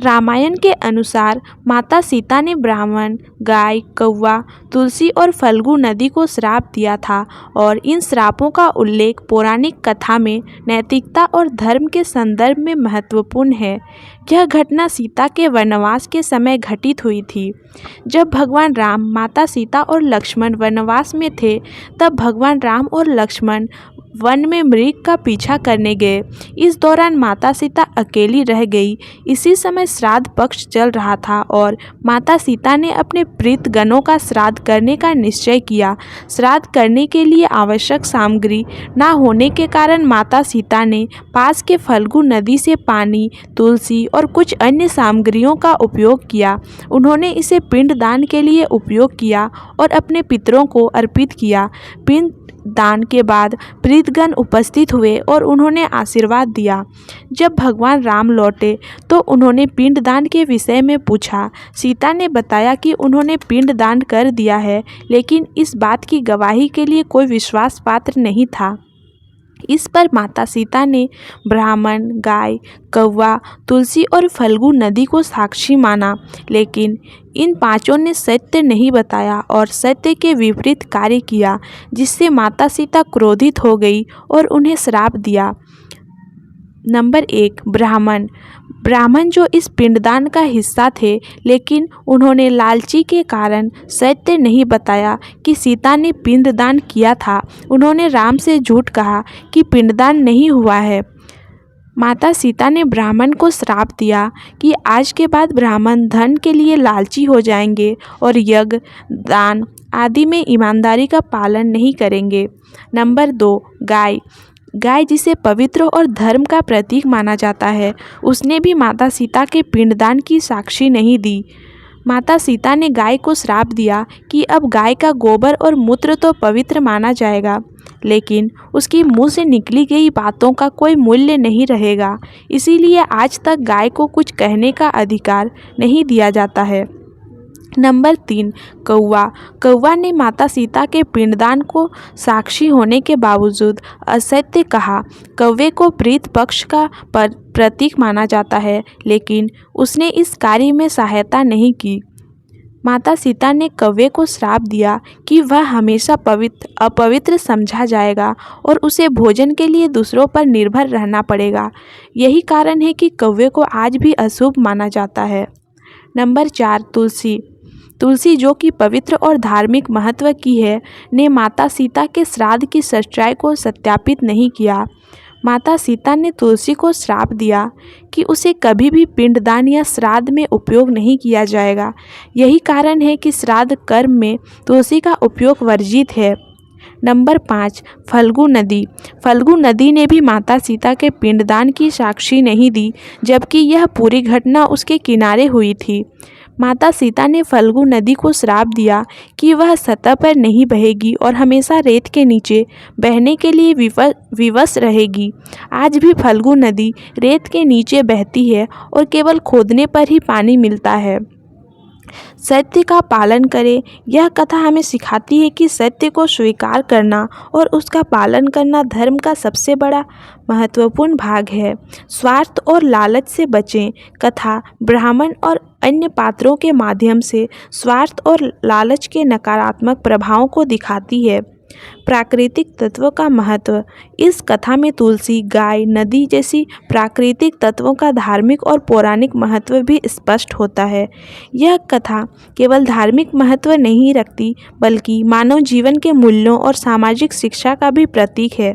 रामायण के अनुसार माता सीता ने ब्राह्मण, गाय, कौवा, तुलसी और फल्गु नदी को श्राप दिया था और इन श्रापों का उल्लेख पौराणिक कथा में नैतिकता और धर्म के संदर्भ में महत्वपूर्ण है। यह घटना सीता के वनवास के समय घटित हुई थी। जब भगवान राम, माता सीता और लक्ष्मण वनवास में थे, तब भगवान राम और लक्ष्मण वन में मृग का पीछा करने गए। इस दौरान माता सीता अकेली रह गई। इसी समय श्राद्ध पक्ष चल रहा था और माता सीता ने अपने प्रीतगणों का श्राद्ध करने का निश्चय किया। श्राद्ध करने के लिए आवश्यक सामग्री न होने के कारण माता सीता ने पास के फल्गु नदी से पानी, तुलसी और कुछ अन्य सामग्रियों का उपयोग किया। उन्होंने इसे पिंडदान के लिए उपयोग किया और अपने पितरों को अर्पित किया। पिंड दान के बाद प्रीतगण उपस्थित हुए और उन्होंने आशीर्वाद दिया। जब भगवान राम लौटे तो उन्होंने पिंडदान के विषय में पूछा। सीता ने बताया कि उन्होंने पिंडदान कर दिया है, लेकिन इस बात की गवाही के लिए कोई विश्वास पात्र नहीं था। इस पर माता सीता ने ब्राह्मण, गाय, कौवा, तुलसी और फल्गु नदी को साक्षी माना, लेकिन इन पांचों ने सत्य नहीं बताया और सत्य के विपरीत कार्य किया, जिससे माता सीता क्रोधित हो गई और उन्हें श्राप दिया। नंबर 1, ब्राह्मण। ब्राह्मण जो इस पिंडदान का हिस्सा थे, लेकिन उन्होंने लालची के कारण सत्य नहीं बताया कि सीता ने पिंडदान किया था। उन्होंने राम से झूठ कहा कि पिंडदान नहीं हुआ है। माता सीता ने ब्राह्मण को श्राप दिया कि आज के बाद ब्राह्मण धन के लिए लालची हो जाएंगे और यज्ञ, दान आदि में ईमानदारी का पालन नहीं करेंगे। नंबर 2, गाय। गाय जिसे पवित्र और धर्म का प्रतीक माना जाता है, उसने भी माता सीता के पिंडदान की साक्षी नहीं दी। माता सीता ने गाय को श्राप दिया कि अब गाय का गोबर और मूत्र तो पवित्र माना जाएगा, लेकिन उसकी मुंह से निकली गई बातों का कोई मूल्य नहीं रहेगा। इसीलिए आज तक गाय को कुछ कहने का अधिकार नहीं दिया जाता है। नंबर 3, कौवा। कौवा ने माता सीता के पिंडदान को साक्षी होने के बावजूद असत्य कहा। कौवे को प्रीत पक्ष का प्रतीक माना जाता है, लेकिन उसने इस कार्य में सहायता नहीं की। माता सीता ने कौवे को श्राप दिया कि वह हमेशा अपवित्र समझा जाएगा और उसे भोजन के लिए दूसरों पर निर्भर रहना पड़ेगा। यही कारण है कि कौवे को आज भी अशुभ माना जाता है। नंबर 4, तुलसी। तुलसी जो कि पवित्र और धार्मिक महत्व की है, ने माता सीता के श्राद्ध की सच्चाई को सत्यापित नहीं किया। माता सीता ने तुलसी को श्राप दिया कि उसे कभी भी पिंडदान या श्राद्ध में उपयोग नहीं किया जाएगा। यही कारण है कि श्राद्ध कर्म में तुलसी का उपयोग वर्जित है। नंबर 5, फल्गु नदी। फल्गु नदी ने भी माता सीता के पिंडदान की साक्षी नहीं दी, जबकि यह पूरी घटना उसके किनारे हुई थी। माता सीता ने फल्गु नदी को श्राप दिया कि वह सतह पर नहीं बहेगी और हमेशा रेत के नीचे बहने के लिए विवश रहेगी। आज भी फल्गु नदी रेत के नीचे बहती है और केवल खोदने पर ही पानी मिलता है। सत्य का पालन करें। यह कथा हमें सिखाती है कि सत्य को स्वीकार करना और उसका पालन करना धर्म का सबसे बड़ा महत्वपूर्ण भाग है। स्वार्थ और लालच से बचें। कथा ब्राह्मण और अन्य पात्रों के माध्यम से स्वार्थ और लालच के नकारात्मक प्रभावों को दिखाती है। प्राकृतिक तत्वों का महत्व। इस कथा में तुलसी, गाय, नदी जैसी प्राकृतिक तत्वों का धार्मिक और पौराणिक महत्व भी स्पष्ट होता है। यह कथा केवल धार्मिक महत्व नहीं रखती, बल्कि मानव जीवन के मूल्यों और सामाजिक शिक्षा का भी प्रतीक है।